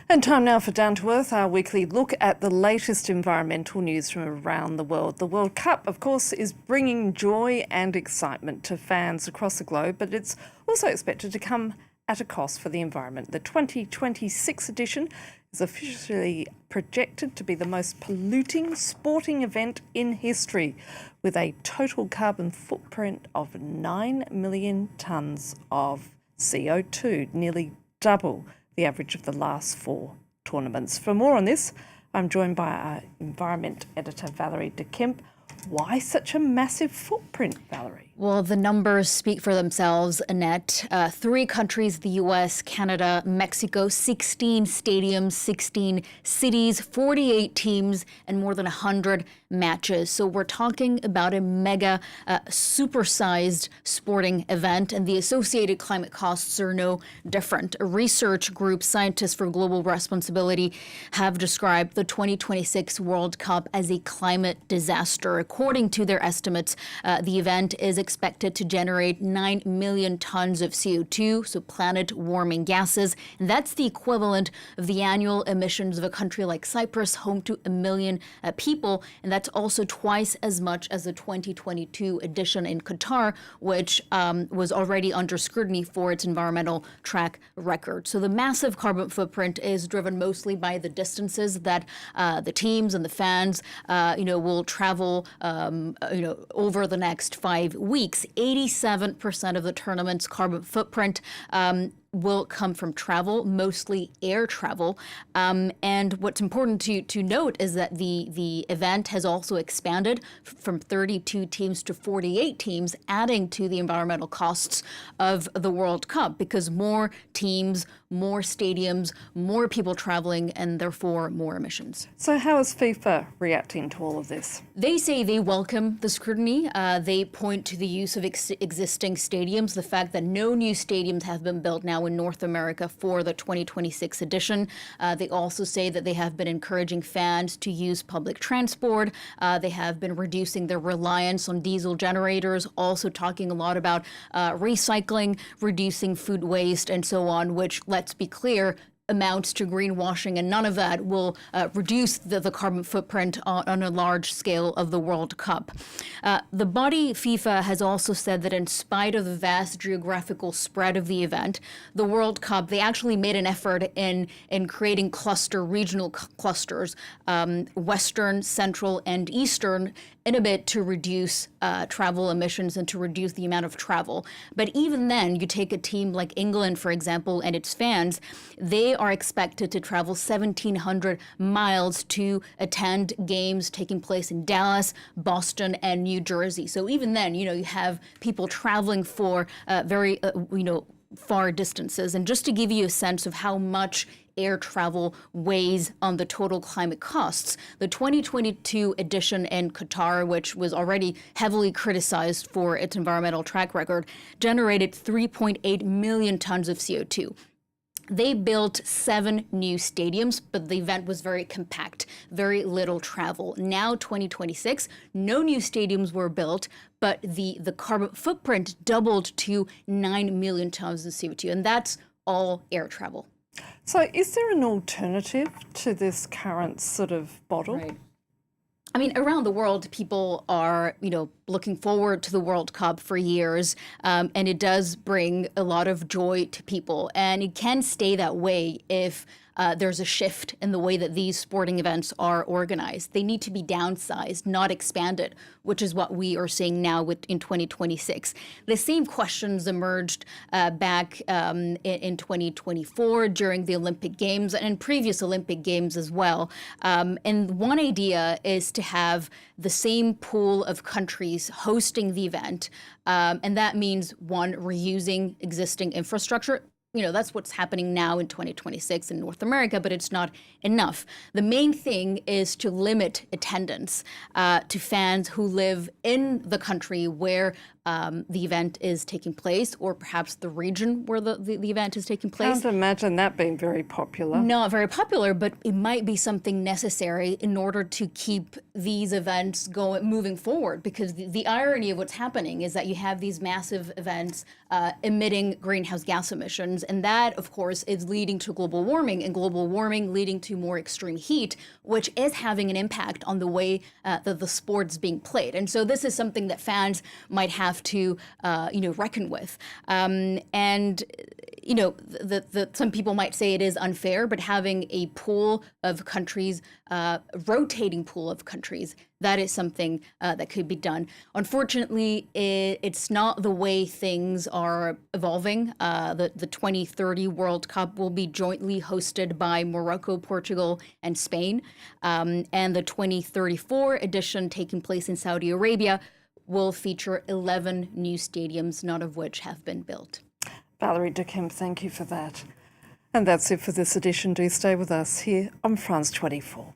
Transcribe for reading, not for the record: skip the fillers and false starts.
And time now for Down to Earth, our weekly look at the latest environmental news from around the world. The World Cup, of course, is bringing joy and excitement to fans across the globe, but it's also expected to come at a cost for the environment. The 2026 edition is officially projected to be the most polluting sporting event in history, with a total carbon footprint of 9 million tonnes of CO2, nearly double the average of the last 4 tournaments. For more on this, I'm joined by our Environment Editor Valerie Dekimpe. Why such a massive footprint, Valerie? Well, the numbers speak for themselves, Annette. 3 countries, the US, Canada, Mexico, 16 stadiums, 16 cities, 48 teams, and more than 100 matches. So we're talking about a mega, supersized sporting event, and the associated climate costs are no different. A research group, Scientists for Global Responsibility, have described the 2026 World Cup as a climate disaster. According to their estimates, the event is expected to generate 9 million tons of CO2, so planet-warming gases. And that's the equivalent of the annual emissions of a country like Cyprus, home to 1 million people. And that's also twice as much as the 2022 edition in Qatar, which was already under scrutiny for its environmental track record. So the massive carbon footprint is driven mostly by the distances that the teams and the fans, will travel, over the next 5 weeks. 87% of the tournament's carbon footprint will come from travel, mostly air travel. And what's important to note is that the event has also expanded from 32 teams to 48 teams, adding to the environmental costs of the World Cup, because more teams, more stadiums, more people traveling, and therefore more emissions. So how is FIFA reacting to all of this? They say they welcome the scrutiny. They point to the use of existing stadiums, the fact that no new stadiums have been built now in North America for the 2026 edition. They also say that they have been encouraging fans to use public transport. They have been reducing their reliance on diesel generators, also talking a lot about recycling, reducing food waste, and so on, which, let's be clear, amounts to greenwashing, and none of that will reduce the carbon footprint on a large scale of the World Cup. The body FIFA has also said that in spite of the vast geographical spread of the event, the World Cup, they actually made an effort in creating regional clusters, Western, Central, and Eastern, in a bit to reduce travel emissions and to reduce the amount of travel. But even then, you take a team like England, for example, and its fans, they are expected to travel 1,700 miles to attend games taking place in Dallas, Boston, and New Jersey. So even then, you have people traveling for very, far distances. And just to give you a sense of how much air travel weighs on the total climate costs, the 2022 edition in Qatar, which was already heavily criticized for its environmental track record, generated 3.8 million tons of CO2. They built 7 new stadiums, but the event was very compact, very little travel. Now, 2026, no new stadiums were built, but the carbon footprint doubled to 9 million tons of CO2, and that's all air travel. So is there an alternative to this current sort of model? Right. I mean, around the world, people are, looking forward to the World Cup for years, and it does bring a lot of joy to people. And it can stay that way if there's a shift in the way that these sporting events are organized. They need to be downsized, not expanded, which is what we are seeing now in 2026. The same questions emerged back in 2024 during the Olympic Games and in previous Olympic Games as well. And one idea is to have the same pool of countries hosting the event. And that means, one, reusing existing infrastructure. That's what's happening now in 2026 in North America, but it's not enough. The main thing is to limit attendance to fans who live in the country where the event is taking place, or perhaps the region where the event is taking place. Can't imagine that being very popular. Not very popular, but it might be something necessary in order to keep these events moving forward, because the irony of what's happening is that you have these massive events emitting greenhouse gas emissions, emissions. And that, of course, is leading to global warming, and global warming leading to more extreme heat, which is having an impact on the way that the sport's being played. And so this is something that fans might have to, reckon with. Some people might say it is unfair, but having a pool of countries, rotating pool of countries, that is something that could be done. Unfortunately, it's not the way things are evolving. The 2030 World Cup will be jointly hosted by Morocco, Portugal, and Spain. And the 2034 edition, taking place in Saudi Arabia, will feature 11 new stadiums, none of which have been built. Valerie Dekimpe, thank you for that. And that's it for this edition. Do stay with us here on France 24.